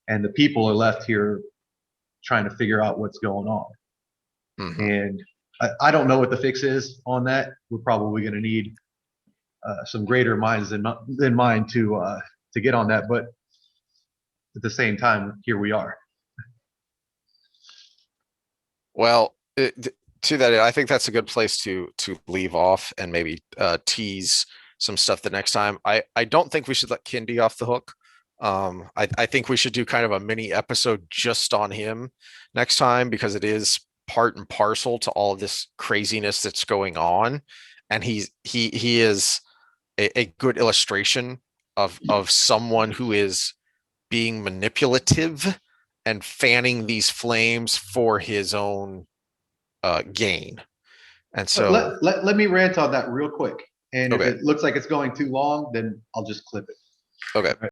and the people are left here trying to figure out what's going on. Mhm. And I don't know what the fix is on that. We're probably going to need some greater minds than mine to get on that. But at the same time, here we are. Well, to that, I think that's a good place to leave off and maybe tease some stuff the next time. I don't think we should let Kindy off the hook. I think we should do kind of a mini episode just on him next time, because it is part and parcel to all of this craziness that's going on, and he is a good illustration of someone who is being manipulative and fanning these flames for his own gain. And so, Let me rant on that real quick. And if okay, it looks like it's going too long, then I'll just clip it. okay.